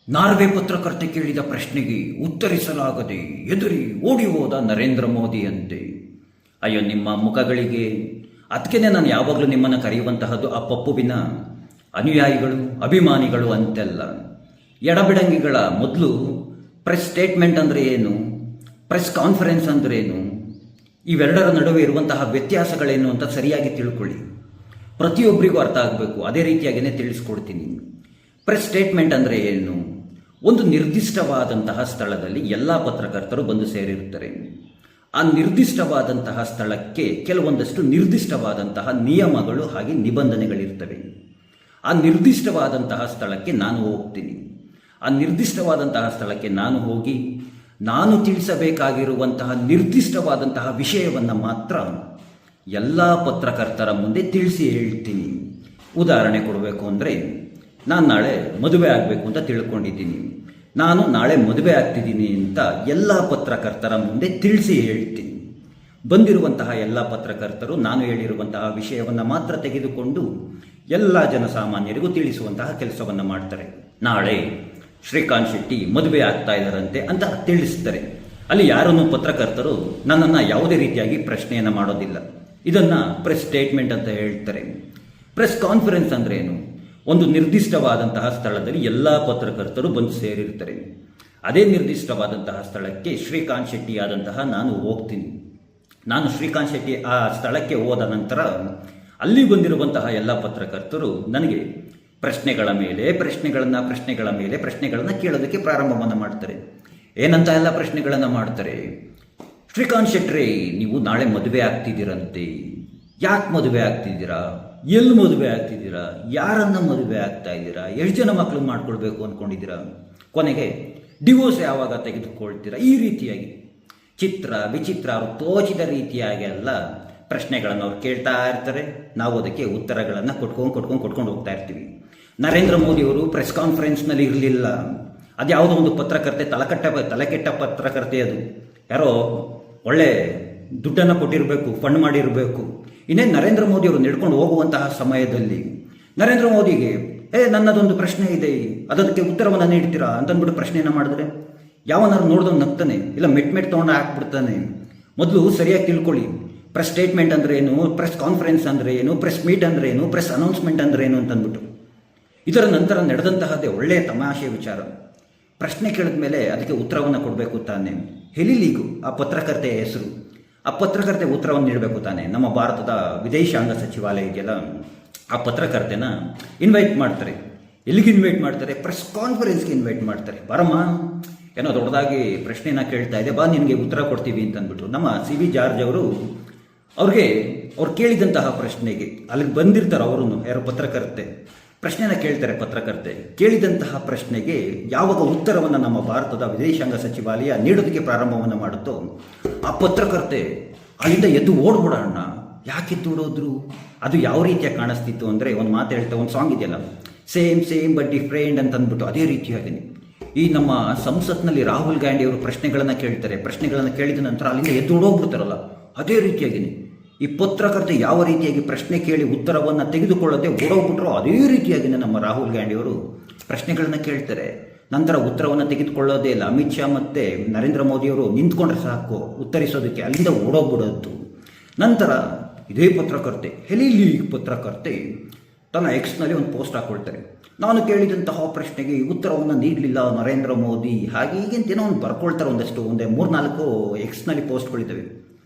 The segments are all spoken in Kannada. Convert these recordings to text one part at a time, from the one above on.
ನಾರ್ವೆ ಪತ್ರಕರ್ತೆ ಕೇಳಿದ ಪ್ರಶ್ನೆಗೆ ಉತ್ತರಿಸಲಾಗದೆ ಎದುರಿ ಓಡಿ ಹೋದ ನರೇಂದ್ರ ಮೋದಿಯಂತೆ. ಅಯ್ಯೋ ನಿಮ್ಮ ಮುಖಗಳಿಗೆ, ಅದಕ್ಕೇನೆ ನಾನು ಯಾವಾಗಲೂ ನಿಮ್ಮನ್ನು ಕರೆಯುವಂತಹದ್ದು ಆ ಪಪ್ಪುವಿನ ಅನುಯಾಯಿಗಳು, ಅಭಿಮಾನಿಗಳು ಅಂತೆಲ್ಲ. ಎಡಬಿಡಂಗಿಗಳ ಮೊದಲು ಪ್ರೆಸ್ ಸ್ಟೇಟ್ಮೆಂಟ್ ಅಂದರೆ ಏನು, ಪ್ರೆಸ್ ಕಾನ್ಫರೆನ್ಸ್ ಅಂದರೆ ಏನು, ಇವೆರಡರ ನಡುವೆ ಇರುವಂತಹ ವ್ಯತ್ಯಾಸಗಳೇನು ಅಂತ ಸರಿಯಾಗಿ ತಿಳ್ಕೊಳ್ಳಿ. ಪ್ರತಿಯೊಬ್ಬರಿಗೂ ಅರ್ಥ ಆಗಬೇಕು. ಅದೇ ರೀತಿಯಾಗಿಯೇ ತಿಳಿಸ್ಕೊಡ್ತೀನಿ. ಪ್ರೆಸ್ ಸ್ಟೇಟ್ಮೆಂಟ್ ಅಂದರೆ ಏನು? ಒಂದು ನಿರ್ದಿಷ್ಟವಾದಂತಹ ಸ್ಥಳದಲ್ಲಿ ಎಲ್ಲ ಪತ್ರಕರ್ತರು ಬಂದು ಸೇರಿರುತ್ತಾರೆ. ಆ ನಿರ್ದಿಷ್ಟವಾದಂತಹ ಸ್ಥಳಕ್ಕೆ ಕೆಲವೊಂದಷ್ಟು ನಿರ್ದಿಷ್ಟವಾದಂತಹ ನಿಯಮಗಳು ಹಾಗೆ ನಿಬಂಧನೆಗಳಿರ್ತವೆ. ಆ ನಿರ್ದಿಷ್ಟವಾದಂತಹ ಸ್ಥಳಕ್ಕೆ ನಾನು ಹೋಗ್ತೀನಿ. ಆ ನಿರ್ದಿಷ್ಟವಾದಂತಹ ಸ್ಥಳಕ್ಕೆ ನಾನು ಹೋಗಿ ನಾನು ತಿಳಿಸಬೇಕಾಗಿರುವಂತಹ ನಿರ್ದಿಷ್ಟವಾದಂತಹ ವಿಷಯವನ್ನು ಮಾತ್ರ ಎಲ್ಲ ಪತ್ರಕರ್ತರ ಮುಂದೆ ತಿಳಿಸಿ ಹೇಳ್ತೀನಿ. ಉದಾಹರಣೆ ಕೊಡಬೇಕು ಅಂದರೆ, ನಾನು ನಾಳೆ ಮದುವೆ ಆಗಬೇಕು ಅಂತ ತಿಳ್ಕೊಂಡಿದ್ದೀನಿ. ನಾನು ನಾಳೆ ಮದುವೆ ಆಗ್ತಿದ್ದೀನಿ ಅಂತ ಎಲ್ಲ ಪತ್ರಕರ್ತರ ಮುಂದೆ ತಿಳಿಸಿ ಹೇಳ್ತೀನಿ. ಬಂದಿರುವಂತಹ ಎಲ್ಲ ಪತ್ರಕರ್ತರು ನಾನು ಹೇಳಿರುವಂತಹ ವಿಷಯವನ್ನು ಮಾತ್ರ ತೆಗೆದುಕೊಂಡು ಎಲ್ಲ ಜನಸಾಮಾನ್ಯರಿಗೂ ತಿಳಿಸುವಂತಹ ಕೆಲಸವನ್ನು ಮಾಡ್ತಾರೆ. ನಾಳೆ ಶ್ರೀಕಾಂತ್ ಶೆಟ್ಟಿ ಮದುವೆ ಆಗ್ತಾ ಇದ್ದಾರಂತೆ ಅಂತ ತಿಳಿಸ್ತಾರೆ. ಅಲ್ಲಿ ಯಾರನ್ನು ಪತ್ರಕರ್ತರು ನನ್ನನ್ನು ಯಾವುದೇ ರೀತಿಯಾಗಿ ಪ್ರಶ್ನೆಯನ್ನು ಮಾಡೋದಿಲ್ಲ. ಇದನ್ನು ಪ್ರೆಸ್ ಸ್ಟೇಟ್ಮೆಂಟ್ ಅಂತ ಹೇಳ್ತಾರೆ. ಪ್ರೆಸ್ ಕಾನ್ಫರೆನ್ಸ್ ಅಂದರೆ ಏನು? ಒಂದು ನಿರ್ದಿಷ್ಟವಾದಂತಹ ಸ್ಥಳದಲ್ಲಿ ಎಲ್ಲ ಪತ್ರಕರ್ತರು ಬಂದು ಸೇರಿರ್ತಾರೆ. ಅದೇ ನಿರ್ದಿಷ್ಟವಾದಂತಹ ಸ್ಥಳಕ್ಕೆ ಶ್ರೀಕಾಂತ್ ಶೆಟ್ಟಿ ಆದಂತಹ ನಾನು ಹೋಗ್ತೀನಿ. ನಾನು ಶ್ರೀಕಾಂತ್ ಶೆಟ್ಟಿ ಆ ಸ್ಥಳಕ್ಕೆ ಹೋದ ನಂತರ ಅಲ್ಲಿ ಬಂದಿರುವಂತಹ ಎಲ್ಲ ಪತ್ರಕರ್ತರು ನನಗೆ ಪ್ರಶ್ನೆಗಳ ಮೇಲೆ ಪ್ರಶ್ನೆಗಳನ್ನು ಕೇಳೋದಕ್ಕೆ ಪ್ರಾರಂಭವನ್ನು ಮಾಡ್ತಾರೆ. ಏನಂತ ಎಲ್ಲ ಪ್ರಶ್ನೆಗಳನ್ನು ಮಾಡ್ತಾರೆ? ಶ್ರೀಕಾಂತ್ ಶೆಟ್ಟಿ, ನೀವು ನಾಳೆ ಮದುವೆ ಆಗ್ತಿದ್ದೀರಂತೆ. ಯಾಕೆ ಮದುವೆ ಆಗ್ತಿದ್ದೀರಾ? ಎಲ್ಲಿ ಮದುವೆ ಆಗ್ತಿದ್ದೀರಾ? ಯಾರನ್ನ ಮದುವೆ ಆಗ್ತಾ ಇದ್ದೀರಾ? ಎಷ್ಟು ಜನ ಮಕ್ಕಳು ಮಾಡ್ಕೊಳ್ಬೇಕು ಅಂದ್ಕೊಂಡಿದ್ದೀರಾ? ಕೊನೆಗೆ ಡಿವೋರ್ಸ್ ಯಾವಾಗ ತೆಗೆದುಕೊಳ್ತೀರಾ? ಈ ರೀತಿಯಾಗಿ ಚಿತ್ರ ವಿಚಿತ್ರ ಅವರು ತೋಚಿದ ರೀತಿಯಾಗಿ ಎಲ್ಲ ಪ್ರಶ್ನೆಗಳನ್ನು ಅವ್ರು ಕೇಳ್ತಾ ಇರ್ತಾರೆ. ನಾವು ಅದಕ್ಕೆ ಉತ್ತರಗಳನ್ನು ಕೊಟ್ಕೊಂಡು ಹೋಗ್ತಾ ಇರ್ತೀವಿ. ನರೇಂದ್ರ ಮೋದಿಯವರು ಪ್ರೆಸ್ ಕಾನ್ಫರೆನ್ಸ್ನಲ್ಲಿ ಇರಲಿಲ್ಲ. ಅದು ಯಾವುದೋ ಒಂದು ಪತ್ರಕರ್ತೆ ತಲೆಕೆಟ್ಟ ಪತ್ರಕರ್ತೆ. ಅದು ಯಾರೋ ಒಳ್ಳೆ ದುಡ್ಡನ್ನು ಕೊಟ್ಟಿರಬೇಕು, ಫಂಡ್ ಮಾಡಿರಬೇಕು. ಇನ್ನೇನು ನರೇಂದ್ರ ಮೋದಿಯವರು ನಡ್ಕೊಂಡು ಹೋಗುವಂತಹ ಸಮಯದಲ್ಲಿ ನರೇಂದ್ರ ಮೋದಿಗೆ ನನ್ನದೊಂದು ಪ್ರಶ್ನೆ ಇದೆ, ಅದಕ್ಕೆ ಉತ್ತರವನ್ನು ನೀಡ್ತೀರಾ ಅಂತಂದ್ಬಿಟ್ಟು ಪ್ರಶ್ನೆಯನ್ನು ಮಾಡಿದ್ರೆ ಯಾವನಾರು ನೋಡಿದವ್ನು ನಗ್ತಾನೆ, ಇಲ್ಲ ಮೆಟ್ ತೊಗೊಂಡು ಹಾಕ್ಬಿಡ್ತಾನೆ. ಮೊದಲು ಸರಿಯಾಗಿ ತಿಳ್ಕೊಳ್ಳಿ. ಪ್ರೆಸ್ ಸ್ಟೇಟ್ಮೆಂಟ್ ಅಂದರೆ ಏನು, ಪ್ರೆಸ್ ಕಾನ್ಫರೆನ್ಸ್ ಅಂದರೆ ಏನು, ಪ್ರೆಸ್ ಮೀಟ್ ಅಂದರೆ ಏನು, ಪ್ರೆಸ್ ಅನೌನ್ಸ್ಮೆಂಟ್ ಅಂದರೆ ಏನು ಅಂತಂದ್ಬಿಟ್ಟು. ಇದರ ನಂತರ ನಡೆದಂತಹದ್ದೇ ಒಳ್ಳೆಯ ತಮಾಷೆ ವಿಚಾರ. ಪ್ರಶ್ನೆ ಕೇಳಿದ ಮೇಲೆ ಅದಕ್ಕೆ ಉತ್ತರವನ್ನು ಕೊಡಬೇಕು ತಾನೆ. ಹೆಲಿಲೀಗು ಆ ಪತ್ರಕರ್ತೆಯ ಹೆಸರು. ಆ ಪತ್ರಕರ್ತೆ ಉತ್ತರವನ್ನು ನೀಡಬೇಕು ತಾನೆ. ನಮ್ಮ ಭಾರತದ ವಿದೇಶಾಂಗ ಸಚಿವಾಲಯ ಇದೆಯಲ್ಲ, ಆ ಪತ್ರಕರ್ತೆನ ಇನ್ವೈಟ್ ಮಾಡ್ತಾರೆ. ಎಲ್ಲಿಗೆ ಇನ್ವೈಟ್ ಮಾಡ್ತಾರೆ? ಪ್ರೆಸ್ ಕಾನ್ಫರೆನ್ಸ್ಗೆ ಇನ್ವೈಟ್ ಮಾಡ್ತಾರೆ. ಬರಮ್ಮ, ಏನೋ ದೊಡ್ಡದಾಗಿ ಪ್ರಶ್ನೆನ ಕೇಳ್ತಾ ಇದೆ, ಬಾ ನಿನಗೆ ಉತ್ತರ ಕೊಡ್ತೀವಿ ಅಂತಂದ್ಬಿಟ್ಟು ನಮ್ಮ ಸಿ ವಿ ಜಾರ್ಜ್ ಅವರು ಅವ್ರು ಕೇಳಿದಂತಹ ಪ್ರಶ್ನೆಗೆ ಅಲ್ಲಿಗೆ ಬಂದಿರ್ತಾರೆ. ಅವರು ಯಾರು ಪತ್ರಕರ್ತೆ ಪ್ರಶ್ನೆನ ಕೇಳ್ತಾರೆ. ಪತ್ರಕರ್ತೆ ಕೇಳಿದಂತಹ ಪ್ರಶ್ನೆಗೆ ಯಾವಾಗ ಉತ್ತರವನ್ನು ನಮ್ಮ ಭಾರತದ ವಿದೇಶಾಂಗ ಸಚಿವಾಲಯ ನೀಡೋದಕ್ಕೆ ಪ್ರಾರಂಭವನ್ನು ಮಾಡುತ್ತೋ, ಆ ಪತ್ರಕರ್ತೆ ಅಲ್ಲಿಂದ ಎದ್ದು ಓಡ್ಬಿಡೋಣ. ಯಾಕೆ ಎದ್ದು ಓಡೋದ್ರು? ಅದು ಯಾವ ರೀತಿಯಾಗಿ ಕಾಣಿಸ್ತಿತ್ತು ಅಂದರೆ, ಒಂದು ಮಾತು ಹೇಳ್ತಾ, ಒಂದು ಸಾಂಗ್ ಇದೆಯಲ್ಲ, ಸೇಮ್ ಬಟ್ ಡಿಫ್ರೆಂಟ್ ಅಂತ ಅಂದ್ಬಿಟ್ಟು, ಅದೇ ರೀತಿಯಾಗಿ ಈ ನಮ್ಮ ಸಂಸತ್ನಲ್ಲಿ ರಾಹುಲ್ ಗಾಂಧಿ ಅವರು ಪ್ರಶ್ನೆಗಳನ್ನು ಕೇಳ್ತಾರೆ. ಪ್ರಶ್ನೆಗಳನ್ನು ಕೇಳಿದ ನಂತರ ಅಲ್ಲಿಂದ ಎದ್ದು ಓಡೋಗ್ಬಿಡ್ತಾರಲ್ಲ, ಅದೇ ರೀತಿಯಾಗಿ ಈ ಪತ್ರಕರ್ತೆ ಯಾವ ರೀತಿಯಾಗಿ ಪ್ರಶ್ನೆ ಕೇಳಿ ಉತ್ತರವನ್ನು ತೆಗೆದುಕೊಳ್ಳದೆ ಓಡೋಗ್ಬಿಟ್ರೋ, ಅದೇ ರೀತಿಯಾಗಿ ನಮ್ಮ ರಾಹುಲ್ ಗಾಂಧಿಯವರು ಪ್ರಶ್ನೆಗಳನ್ನು ಕೇಳ್ತಾರೆ. ನಂತರ ಉತ್ತರವನ್ನು ತೆಗೆದುಕೊಳ್ಳೋದೇ ಇಲ್ಲ. ಅಮಿತ್ ಶಾ ಮತ್ತು ನರೇಂದ್ರ ಮೋದಿಯವರು ನಿಂತ್ಕೊಂಡ್ರೆ ಸಾಕು ಉತ್ತರಿಸೋದಕ್ಕೆ, ಅಲ್ಲಿಂದ ಓಡೋಗ್ಬಿಡೋದು. ನಂತರ ಇದೇ ಪತ್ರಕರ್ತೆ, ಹೆಲಿಲೀಗ್ ಪತ್ರಕರ್ತೆ, ತನ್ನ ಎಕ್ಸ್ನಲ್ಲಿ ಒಂದು ಪೋಸ್ಟ್ ಹಾಕ್ಕೊಳ್ತಾರೆ. ನಾನು ಕೇಳಿದಂತಹ ಪ್ರಶ್ನೆಗೆ ಉತ್ತರವನ್ನು ನೀಡಲಿಲ್ಲ ನರೇಂದ್ರ ಮೋದಿ, ಹಾಗೆ ಹೀಗೆ ಅಂತೇನೋ ಒಂದು ಬರ್ಕೊಳ್ತಾರೆ. ಒಂದೇ 3-4 ಎಕ್ಸ್ನಲ್ಲಿ ಪೋಸ್ಟ್ಗಳಿದ್ದಾವೆ.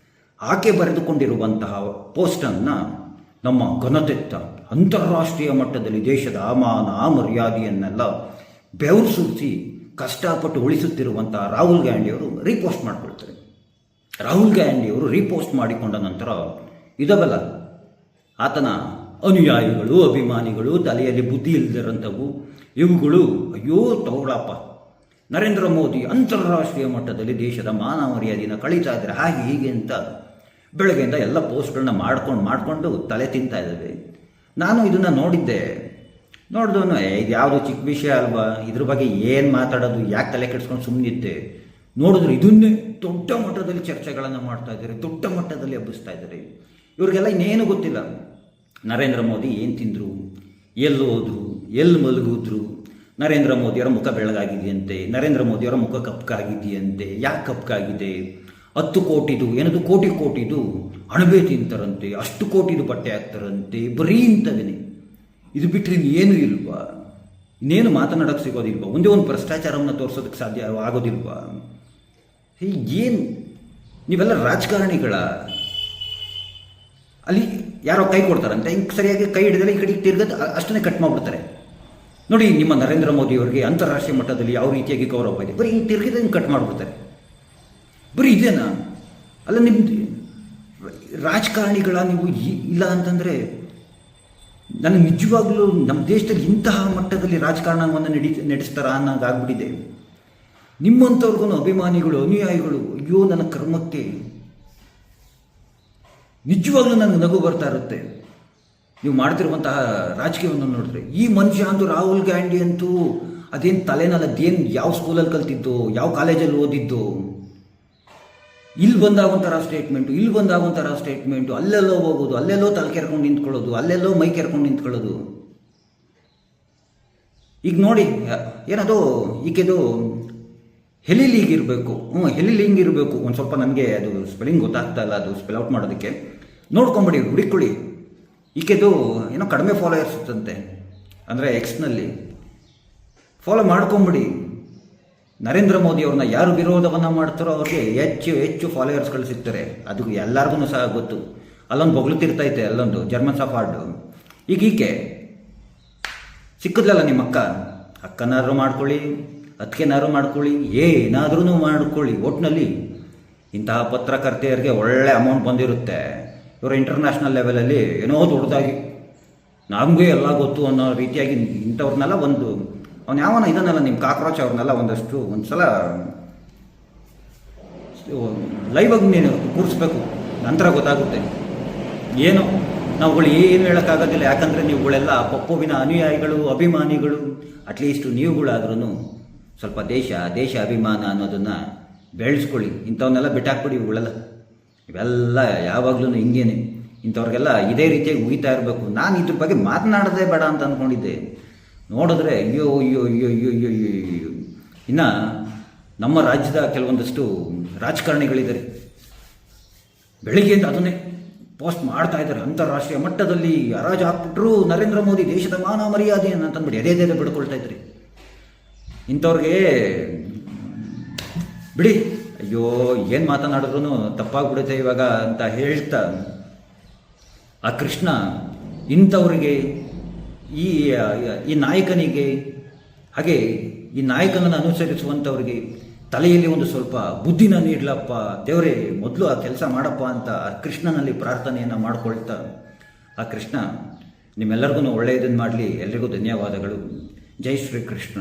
ಆಕೆ ಬರೆದುಕೊಂಡಿರುವಂತಹ ಪೋಸ್ಟನ್ನು ನಮ್ಮ ಘನತೆತ್ತ ಅಂತಾರಾಷ್ಟ್ರೀಯ ಮಟ್ಟದಲ್ಲಿ ದೇಶದ ಅಮಾನ ಮರ್ಯಾದೆಯನ್ನೆಲ್ಲ ಬೆವರು ಸುರಿಸಿ ಕಷ್ಟಪಟ್ಟು ಉಳಿಸುತ್ತಿರುವಂತಹ ರಾಹುಲ್ ಗಾಂಧಿಯವರು ರೀಪೋಸ್ಟ್ ಮಾಡಿಕೊಳ್ತಾರೆ. ರಾಹುಲ್ ಗಾಂಧಿಯವರು ರೀಪೋಸ್ಟ್ ಮಾಡಿಕೊಂಡ ನಂತರ ಇದವಲ್ಲ ಆತನ ಅನುಯಾಯಿಗಳು, ಅಭಿಮಾನಿಗಳು, ತಲೆಯಲ್ಲಿ ಬುದ್ಧಿ ಇಲ್ಲದಿರೋಂಥವು ಇವುಗಳು, ಅಯ್ಯೋ ತಗೊಳಪ್ಪ, ನರೇಂದ್ರ ಮೋದಿ ಅಂತಾರಾಷ್ಟ್ರೀಯ ಮಟ್ಟದಲ್ಲಿ ದೇಶದ ಮಾನ ಮರ್ಯಾದೆಯನ್ನು ಕಳೀತಾ ಇದ್ದಾರೆ, ಹಾಗೆ ಹೀಗೆ ಅಂತ ಬೆಳಗ್ಗೆಯಿಂದ ಎಲ್ಲ ಪೋಸ್ಟ್ಗಳನ್ನ ಮಾಡಿಕೊಂಡು ತಲೆ ತಿಂತಾ ಇದ್ದಾವೆ. ನಾನು ಇದನ್ನು ನೋಡಿದ್ದವನು, ಇದು ಯಾವುದು ಚಿಕ್ಕ ವಿಷಯ ಅಲ್ವಾ, ಇದ್ರ ಬಗ್ಗೆ ಏನು ಮಾತಾಡೋದು, ಯಾಕೆ ತಲೆ ಕೆಡಿಸ್ಕೊಂಡು ಸುಮ್ಮನಿದ್ದೆ. ನೋಡಿದ್ರೆ ಇದನ್ನೇ ದೊಡ್ಡ ಮಟ್ಟದಲ್ಲಿ ಚರ್ಚೆಗಳನ್ನು ಮಾಡ್ತಾ ಇದ್ದಾರೆ, ದೊಡ್ಡ ಮಟ್ಟದಲ್ಲಿ ಹಬ್ಬಿಸ್ತಾ ಇದ್ದಾರೆ. ಇವ್ರಿಗೆಲ್ಲ ಇನ್ನೇನು ಗೊತ್ತಿಲ್ಲ. ನರೇಂದ್ರ ಮೋದಿ ಏನು ತಿಂದರು, ಎಲ್ಲಿ ಹೋದ್ರು, ಎಲ್ಲಿ ಮಲಗಿದ್ರು, ನರೇಂದ್ರ ಮೋದಿಯವರ ಮುಖ ಬೆಳಗಾಗಿದೆಯಂತೆ, ನರೇಂದ್ರ ಮೋದಿಯವರ ಮುಖ ಕಪ್ಪಗಾಗಿದೆಯಂತೆ. ಯಾಕೆ ಕಪ್ಪಗಾಗಿದೆ? 10 ಕೋಟಿದು ಏನದು ಕೋಟಿದು ಅಣಬೆ ತಿಂತಾರಂತೆ, ಅಷ್ಟು ಕೋಟಿದು ಬಟ್ಟೆ ಹಾಕ್ತಾರಂತೆ, ಬರೀ ಇಂಥವೇನೆ. ಇದು ಬಿಟ್ಟರೆ ಇನ್ನೇನು ಇಲ್ವಾ? ಇನ್ನೇನು ಮಾತನಾಡೋಕ್ಕೆ ಸಿಗೋದಿಲ್ವಾ? ಒಂದೇ ಒಂದು ಭ್ರಷ್ಟಾಚಾರವನ್ನು ತೋರಿಸೋದಕ್ಕೆ ಸಾಧ್ಯ ಆಗೋದಿಲ್ವಾ? ಏನು ನೀವೆಲ್ಲ ರಾಜಕಾರಣಿಗಳ? ಅಲ್ಲಿ ಯಾರೋ ಕೈ ಕೊಡ್ತಾರಂತೆ, ಹಿಂಗೆ ಸರಿಯಾಗಿ ಕೈ ಹಿಡಿದ್ರೆ ಈ ಕಡೆಗೆ ತಿರ್ಗದು ಅಷ್ಟನ್ನೇ ಕಟ್ ಮಾಡಿಬಿಡ್ತಾರೆ. ನೋಡಿ, ನಿಮ್ಮ ನರೇಂದ್ರ ಮೋದಿಯವರಿಗೆ ಅಂತಾರಾಷ್ಟ್ರೀಯ ಮಟ್ಟದಲ್ಲಿ ಯಾವ ರೀತಿಯಾಗಿ ಗೌರವ ಇದೆ, ಬರೀ ಹಿಂಗೆ ತಿರ್ಗಿದ ಹಿಂಗೆ ಕಟ್ ಮಾಡಿಬಿಡ್ತಾರೆ. ಬರೀ ಇದೇನಾ? ಅಲ್ಲ, ನಿಮ್ದು ರಾಜಕಾರಣಿಗಳ ನೀವು ಇಲ್ಲ ಅಂತಂದರೆ ನನಗೆ ನಿಜವಾಗ್ಲೂ ನಮ್ಮ ದೇಶದಲ್ಲಿ ಇಂತಹ ಮಟ್ಟದಲ್ಲಿ ರಾಜಕಾರಣವನ್ನು ನಡೆಸ್ತಾರ ಅನ್ನೋದಾಗ್ಬಿಟ್ಟಿದೆ. ನಿಮ್ಮಂಥವ್ರಿಗೂ ಅಭಿಮಾನಿಗಳು, ಅನುಯಾಯಿಗಳು, ಅಯ್ಯೋ ನನ್ನ ಕರ್ಮಕ್ಕೆ ನಿಜವಾಗ್ಲೂ ನನಗೆ ನಗು ಬರ್ತಾ ಇರುತ್ತೆ ನೀವು ಮಾಡ್ತಿರುವಂತಹ ರಾಜಕೀಯವನ್ನು ನೋಡಿದ್ರೆ. ಈ ಮನುಷ್ಯ ಅಂತೂ ರಾಹುಲ್ ಗಾಂಧಿ ಅಂತೂ ಅದೇನು ತಲೆನಲ್ಲ, ಅದೇನು ಯಾವ ಸ್ಕೂಲಲ್ಲಿ ಕಲ್ತಿದ್ದು, ಯಾವ ಕಾಲೇಜಲ್ಲಿ ಓದಿದ್ದು, ಇಲ್ಲಿ ಬಂದಾಗ ಸ್ಟೇಟ್ಮೆಂಟು, ಅಲ್ಲೆಲ್ಲೋ ಹೋಗೋದು, ಅಲ್ಲೆಲ್ಲೋ ತಲೆ ಕೆರ್ಕೊಂಡು ನಿಂತ್ಕೊಳ್ಳೋದು, ಅಲ್ಲೆಲ್ಲೋ ಮೈ ಕೆರ್ಕೊಂಡು ನಿಂತ್ಕೊಳ್ಳೋದು. ಈಗ ನೋಡಿ, ಏನದು ಈಕೆದು ಹೆಲಿಲಿಂಗ್ ಇರಬೇಕು, ಹೆಲಿಲಿಂಗ್ ಇರಬೇಕು. ಒಂದು ಸ್ವಲ್ಪ ನನಗೆ ಅದು ಸ್ಪೆಲ್ಲಿಂಗ್ ಗೊತ್ತಾಗ್ತಾ ಇಲ್ಲ, ಅದು ಸ್ಪೆಲ್ ಔಟ್ ಮಾಡೋದಕ್ಕೆ. ನೋಡ್ಕೊಂಬಿಡಿ, ಹುಡುಕೊಳ್ಳಿ. ಈಕೆದು ಏನೋ ಕಡಿಮೆ ಫಾಲೋಯರ್ಸ್ ಇತ್ತಂತೆ, ಅಂದರೆ ಎಕ್ಸ್ನಲ್ಲಿ ಫಾಲೋ ಮಾಡ್ಕೊಂಬಿಡಿ. ನರೇಂದ್ರ ಮೋದಿ ಅವ್ರನ್ನ ಯಾರು ವಿರೋಧವನ್ನು ಮಾಡ್ತಾರೋ ಅವ್ರಿಗೆ ಹೆಚ್ಚು ಫಾಲೋಯರ್ಸ್ಗಳು ಸಿಗ್ತಾರೆ. ಅದು ಎಲ್ಲರಿಗೂ ಸಹ ಗೊತ್ತು. ಅಲ್ಲೊಂದು ಬೊಗಳುತ್ತಿರ್ತೈತೆ, ಅಲ್ಲೊಂದು ಜರ್ಮನ್ ಸಫಾರ್ಡು. ಈಗ ಈಕೆ ಸಿಕ್ಕಿದ್ಲಲ್ಲ ನಿಮ್ಮ ಅಕ್ಕನಾದ್ರು ಮಾಡ್ಕೊಳ್ಳಿ, ಅದಕ್ಕೆನಾದ್ರು ಮಾಡ್ಕೊಳ್ಳಿ, ಏನಾದ್ರೂ ಮಾಡ್ಕೊಳ್ಳಿ. ಒಟ್ಟಿನಲ್ಲಿ ಇಂತಹ ಪತ್ರಕರ್ತೆಯರಿಗೆ ಒಳ್ಳೆ ಅಮೌಂಟ್ ಬಂದಿರುತ್ತೆ. ಇವರು ಇಂಟರ್ನ್ಯಾಷನಲ್ ಲೆವೆಲಲ್ಲಿ ಏನೋ ದೊಡ್ಡದಾಗಿ ನಮಗೂ ಎಲ್ಲ ಗೊತ್ತು ಅನ್ನೋ ರೀತಿಯಾಗಿ ಇಂಥವ್ರನ್ನೆಲ್ಲ ಅವ್ನು ಯಾವನ ಇದನ್ನೆಲ್ಲ ನಿಮ್ಮ ಕಾಕ್ರೋಚ್ ಅವ್ರನ್ನೆಲ್ಲ ಒಂದು ಸಲ ಲೈವಾಗಿ ನೀನು ಕೂರಿಸ್ಬೇಕು, ನಂತರ ಗೊತ್ತಾಗುತ್ತೆ. ಏನೋ ನಾವುಗಳು ಏನು ಹೇಳೋಕ್ಕಾಗೋದಿಲ್ಲ, ಯಾಕಂದರೆ ನೀವುಗಳೆಲ್ಲ ಪಪ್ಪುವಿನ ಅನುಯಾಯಿಗಳು, ಅಭಿಮಾನಿಗಳು. ಅಟ್ಲೀಸ್ಟ್ ನೀವುಗಳಾದ್ರೂ ಸ್ವಲ್ಪ ದೇಶ ಅಭಿಮಾನ ಅನ್ನೋದನ್ನು ಬೆಳೆಸ್ಕೊಳ್ಳಿ. ಇಂಥವನ್ನೆಲ್ಲ ಬಿಟ್ಟಾಕ್ಬಿಡಿ. ಇವೆಲ್ಲ ಯಾವಾಗಲೂ ಹಿಂಗೇನೆ. ಇಂಥವ್ರಿಗೆಲ್ಲ ಇದೇ ರೀತಿಯಾಗಿ ಉಗಿತಾ ಇರಬೇಕು. ನಾನು ಇದ್ರ ಬಗ್ಗೆ ಮಾತನಾಡೋದೇ ಬೇಡ ಅಂತ ಅಂದ್ಕೊಂಡಿದ್ದೆ. ನೋಡಿದ್ರೆ ಅಯ್ಯೋ. ಇನ್ನು ನಮ್ಮ ರಾಜ್ಯದ ಕೆಲವೊಂದಷ್ಟು ರಾಜಕಾರಣಿಗಳಿದ್ದಾರೆ, ಬೆಳಿಗ್ಗೆಯಿಂದ ಅದನ್ನೇ ಪೋಸ್ಟ್ ಮಾಡ್ತಾ ಇದ್ದಾರೆ. ಅಂತಾರಾಷ್ಟ್ರೀಯ ಮಟ್ಟದಲ್ಲಿ ಹರಾಜು ಹಾಕ್ಬಿಟ್ರು ನರೇಂದ್ರ ಮೋದಿ ದೇಶದ ಮಾನ ಮರ್ಯಾದೆ ಅಂತಂದ್ಬಿಡಿ ಎದೆ ಬಿಡ್ಕೊಳ್ತಾ ಇದ್ರಿ. ಇಂಥವ್ರಿಗೆ ಬಿಡಿ, ಅಯ್ಯೋ ಏನು ಮಾತನಾಡಿದ್ರು ತಪ್ಪಾಗ್ಬಿಡುತ್ತೆ ಇವಾಗ ಅಂತ ಹೇಳ್ತಾ, ಆ ಕೃಷ್ಣ ಇಂಥವ್ರಿಗೆ, ಈ ನಾಯಕನಿಗೆ, ಹಾಗೆ ಈ ನಾಯಕನನ್ನು ಅನುಸರಿಸುವಂಥವ್ರಿಗೆ ತಲೆಯಲ್ಲಿ ಒಂದು ಸ್ವಲ್ಪ ಬುದ್ಧಿನ ನೀಡಲಪ್ಪ ದೇವರೇ, ಮೊದಲು ಆ ಕೆಲಸ ಮಾಡಪ್ಪ ಅಂತ ಆ ಕೃಷ್ಣನಲ್ಲಿ ಪ್ರಾರ್ಥನೆಯನ್ನು ಮಾಡ್ಕೊಳ್ತಾ, ಆ ಕೃಷ್ಣ ನಿಮ್ಮೆಲ್ಲರಿಗೂ ಒಳ್ಳೆಯದನ್ನು ಮಾಡಲಿ. ಎಲ್ರಿಗೂ ಧನ್ಯವಾದಗಳು. ಜೈ ಶ್ರೀ ಕೃಷ್ಣ.